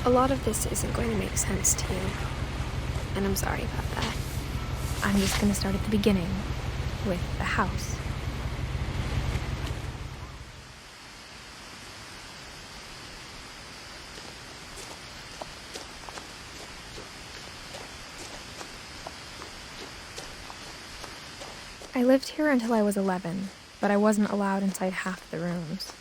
A lot of this isn't going to make sense to you, and I'm sorry about that. I'm just going to start at the beginning, with the house. I lived here until I was 11, but I wasn't allowed inside half the rooms.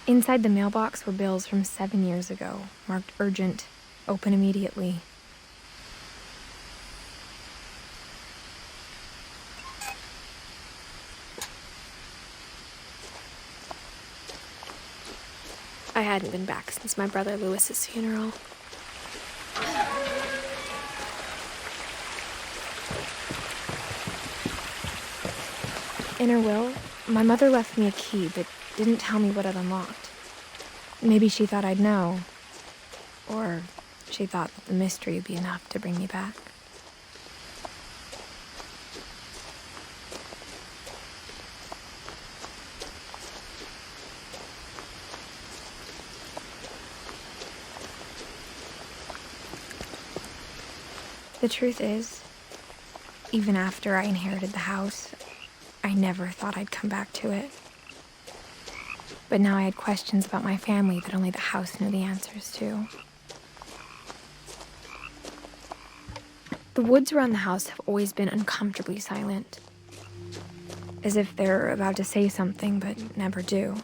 Inside the mailbox were bills from 7 years ago, marked urgent, open immediately. I hadn't been back since my brother Lewis's funeral. In her will, my mother left me a key, but didn't tell me what it unlocked. Maybe she thought I'd know. Or she thought that the mystery would be enough to bring me back. The truth is, even after I inherited the house, I never thought I'd come back to it. But now I had questions about my family that only the house knew the answers to. The woods around the house have always been uncomfortably silent, as if they're about to say something but never do.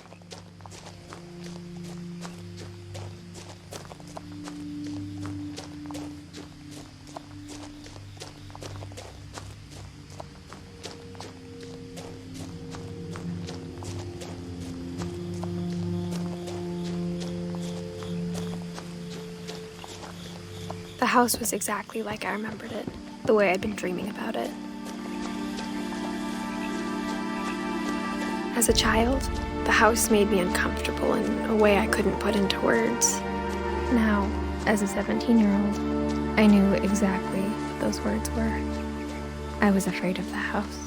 The house was exactly like I remembered it, the way I'd been dreaming about it. As a child, the house made me uncomfortable in a way I couldn't put into words. Now, as a 17-year-old, I knew exactly what those words were. I was afraid of the house.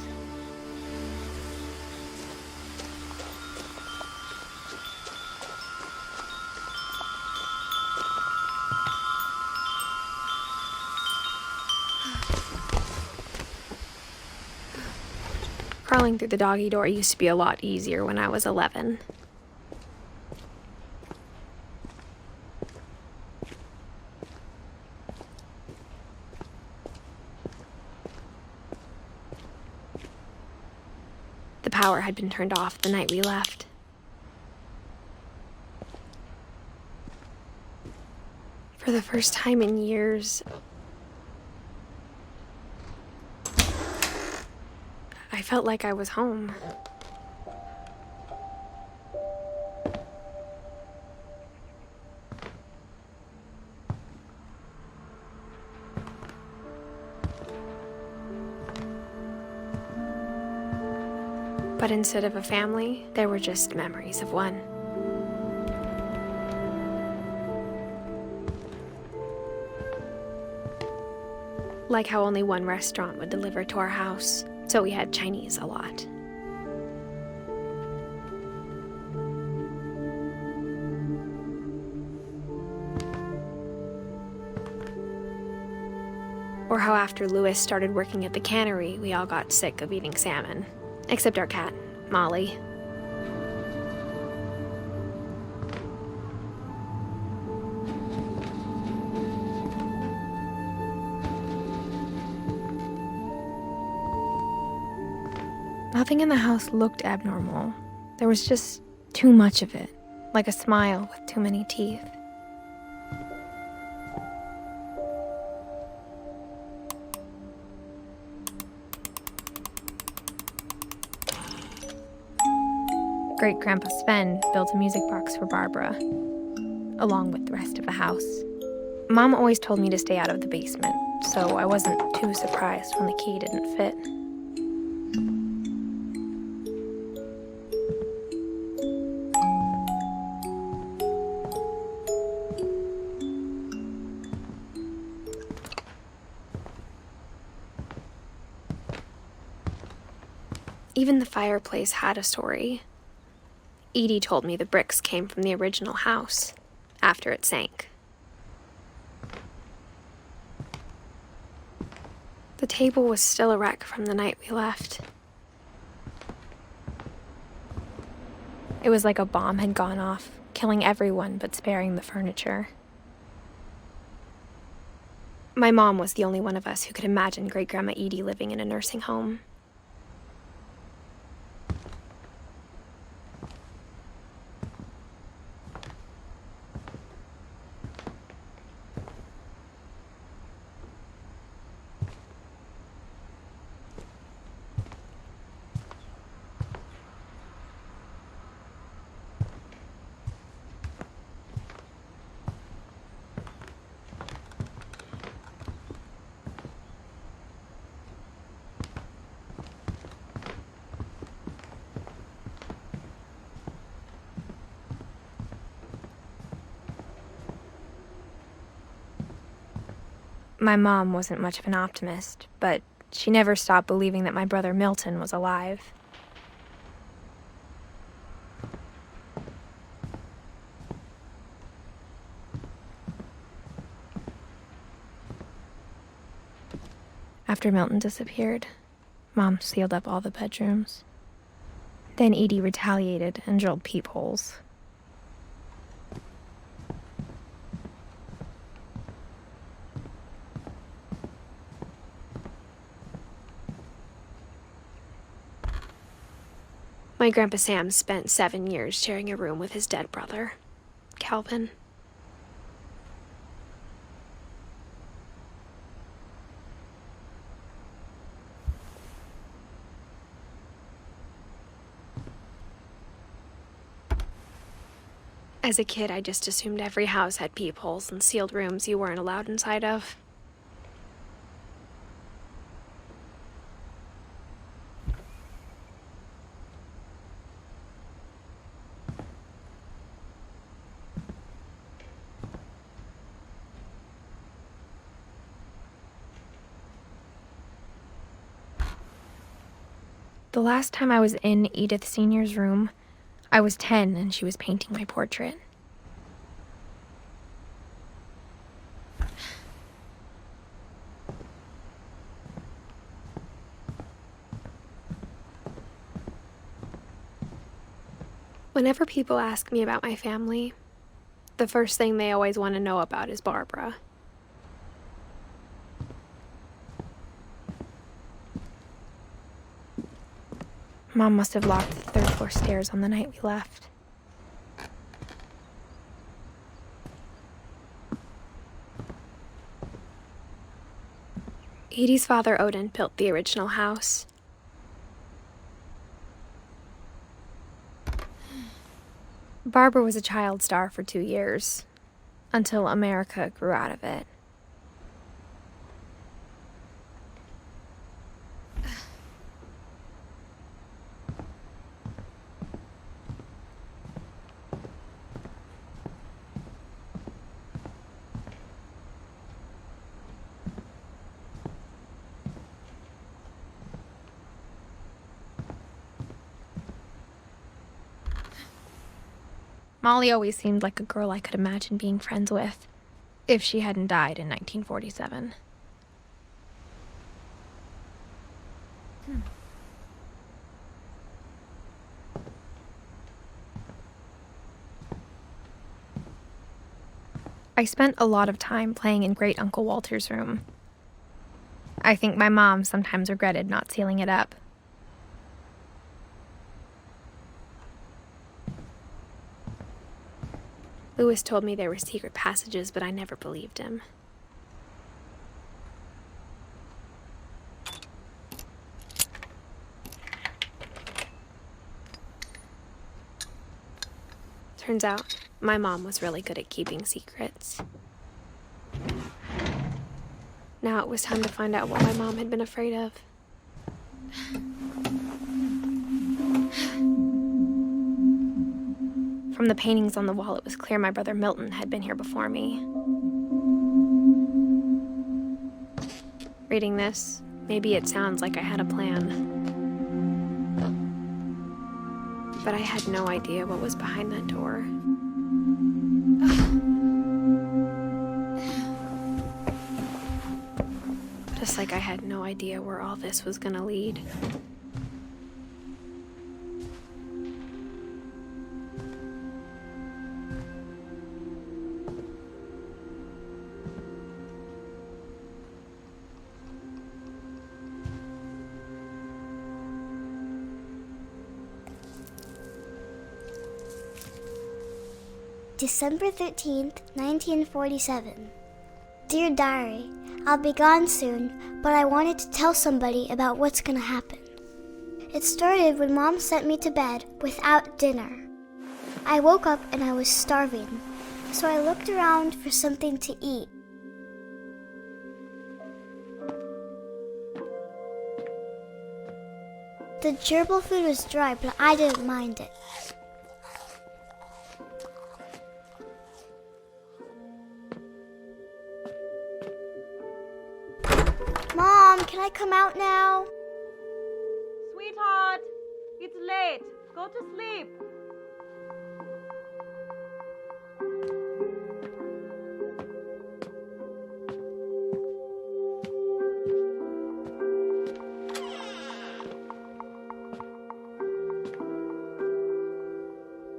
Crawling through the doggy door used to be a lot easier when I was 11. The power had been turned off the night we left. For the first time in years, I felt like I was home. But instead of a family, there were just memories of one. Like how only one restaurant would deliver to our house, so we had Chinese a lot. Or how after Lewis started working at the cannery, we all got sick of eating salmon. Except our cat, Molly. Nothing in the house looked abnormal. There was just too much of it, like a smile with too many teeth. Great-Grandpa Sven built a music box for Barbara, along with the rest of the house. Mom always told me to stay out of the basement, so I wasn't too surprised when the key didn't fit. Even the fireplace had a story. Edie told me the bricks came from the original house, after it sank. The table was still a wreck from the night we left. It was like a bomb had gone off, killing everyone but sparing the furniture. My mom was the only one of us who could imagine Great-Grandma Edie living in a nursing home. My mom wasn't much of an optimist, but she never stopped believing that my brother Milton was alive. After Milton disappeared, Mom sealed up all the bedrooms. Then Edie retaliated and drilled peepholes. My Grandpa Sam spent 7 years sharing a room with his dead brother, Calvin. As a kid, I just assumed every house had peepholes and sealed rooms you weren't allowed inside of. The last time I was in Edith Sr.'s room, I was 10 and she was painting my portrait. Whenever people ask me about my family, the first thing they always want to know about is Barbara. Mom must have locked the third floor stairs on the night we left. Edie's father, Odin, built the original house. Barbara was a child star for 2 years, until America grew out of it. Molly always seemed like a girl I could imagine being friends with, if she hadn't died in 1947. I spent a lot of time playing in Great Uncle Walter's room. I think my mom sometimes regretted not sealing it up. Lewis told me there were secret passages, but I never believed him. Turns out, my mom was really good at keeping secrets. Now it was time to find out what my mom had been afraid of. From the paintings on the wall, it was clear my brother Milton had been here before me. Reading this, maybe it sounds like I had a plan. But I had no idea what was behind that door. Just like I had no idea where all this was gonna lead. December 13th, 1947. Dear Diary, I'll be gone soon, but I wanted to tell somebody about what's gonna happen. It started when Mom sent me to bed without dinner. I woke up and I was starving, so I looked around for something to eat. The gerbil food was dry, but I didn't mind it. Mom, can I come out now? Sweetheart, it's late. Go to sleep.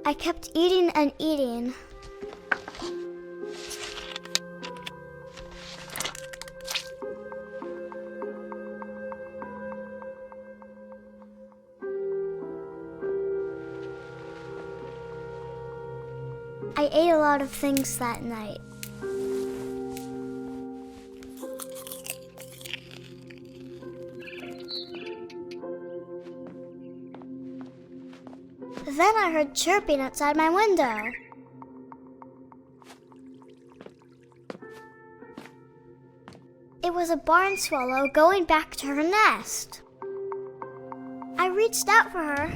I kept eating and eating. I ate a lot of things that night. Then I heard chirping outside my window. It was a barn swallow going back to her nest. I reached out for her.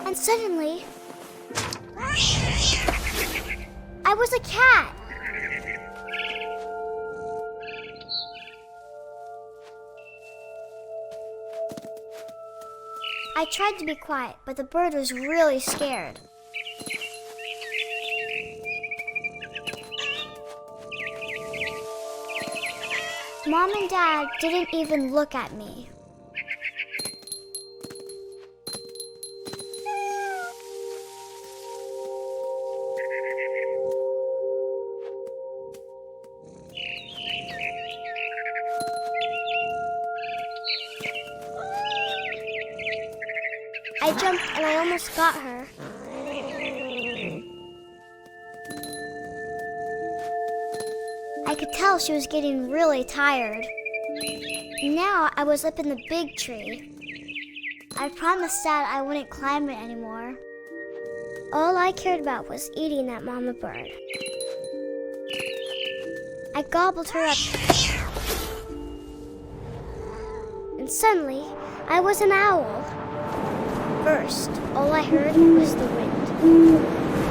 And suddenly, I was a cat. I tried to be quiet, but the bird was really scared. Mom and Dad didn't even look at me. I jumped and I almost got her. I could tell she was getting really tired. Now I was up in the big tree. I promised Dad I wouldn't climb it anymore. All I cared about was eating that mama bird. I gobbled her up. And suddenly, I was an owl. First, all I heard was the wind.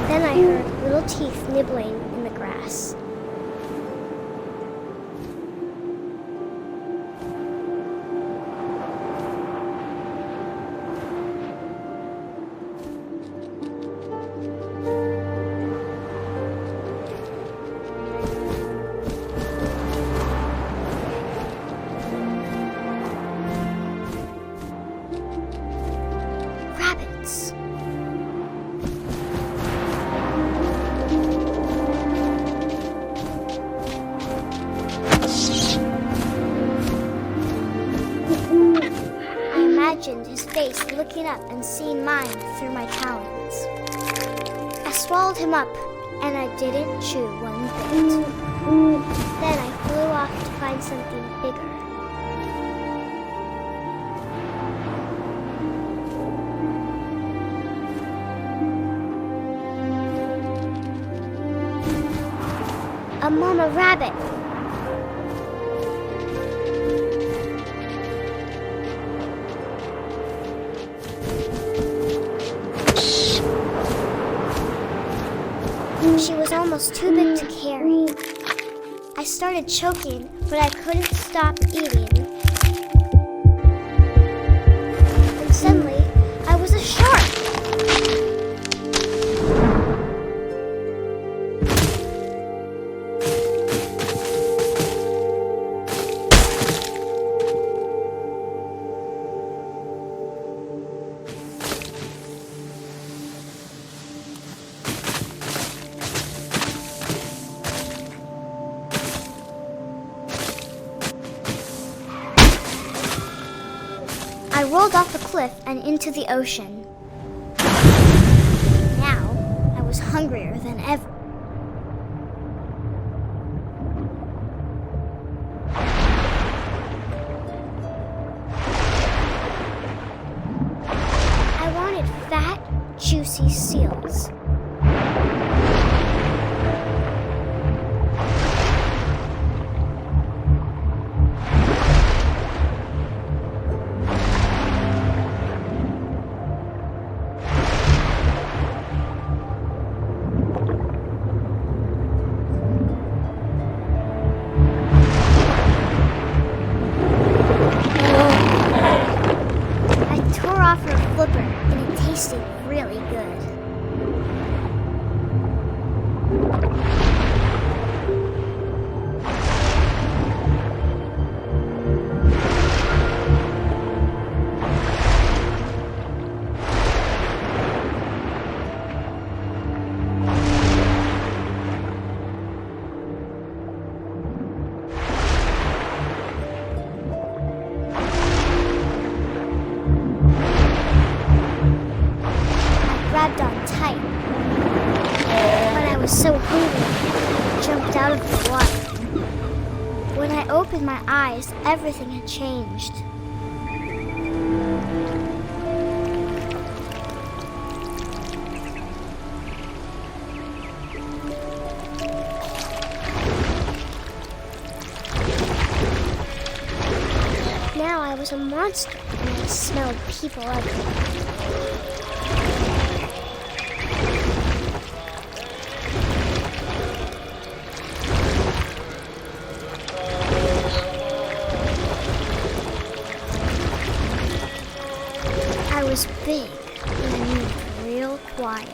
Then I heard little teeth nibbling in the grass. Rabbits. I imagined his face looking up and seeing mine through my talons. I swallowed him up, and I didn't chew one bit. Then I flew off to find something bigger. A mama rabbit. She was almost too big to carry. I started choking, but I couldn't stop eating. I rolled off the cliff and into the ocean. Now, I was hungrier than ever. I wanted fat, juicy seals. Tasted really good. Grabbed on tight, but I was so hungry, I jumped out of the water. When I opened my eyes, everything had changed. Now I was a monster, and I smelled people everywhere. I was big and I moved real quiet.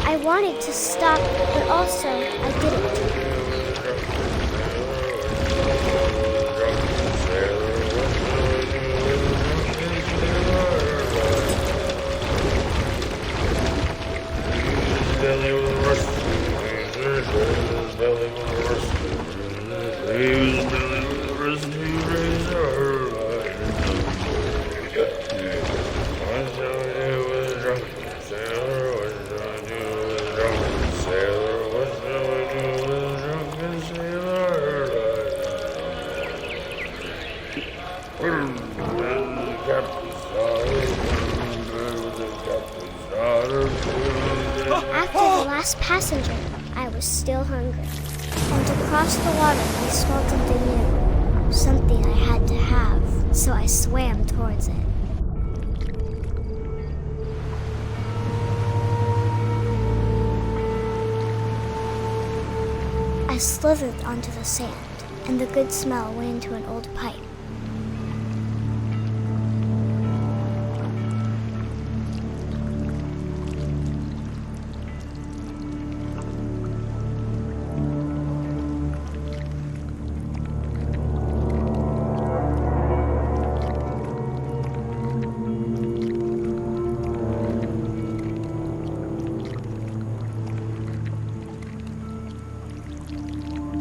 I wanted to stop, but also I didn't. After the last passenger, I was still hungry. And to cross the water, I smelled something new. Something I had to have, so I swam towards it. I slithered onto the sand, and the good smell went into an old pipe.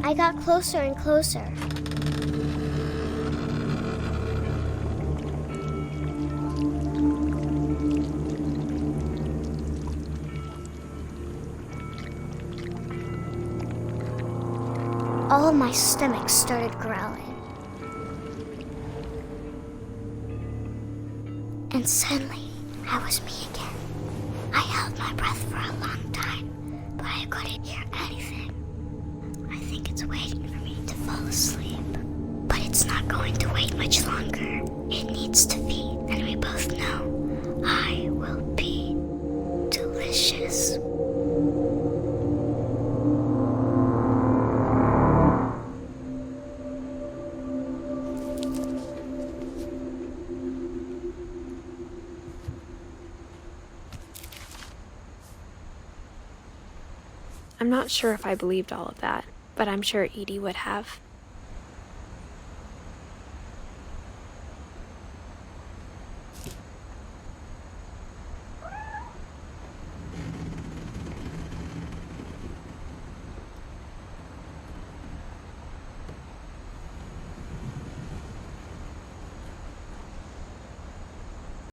I got closer and closer. All of my stomach started growling. And suddenly, I was me again. I held my breath for a long time, but I couldn't hear anything. I think it's waiting for me to fall asleep. But it's not going to wait much longer. It needs to feed, and we both know I will be delicious. I'm not sure if I believed all of that, but I'm sure Edie would have.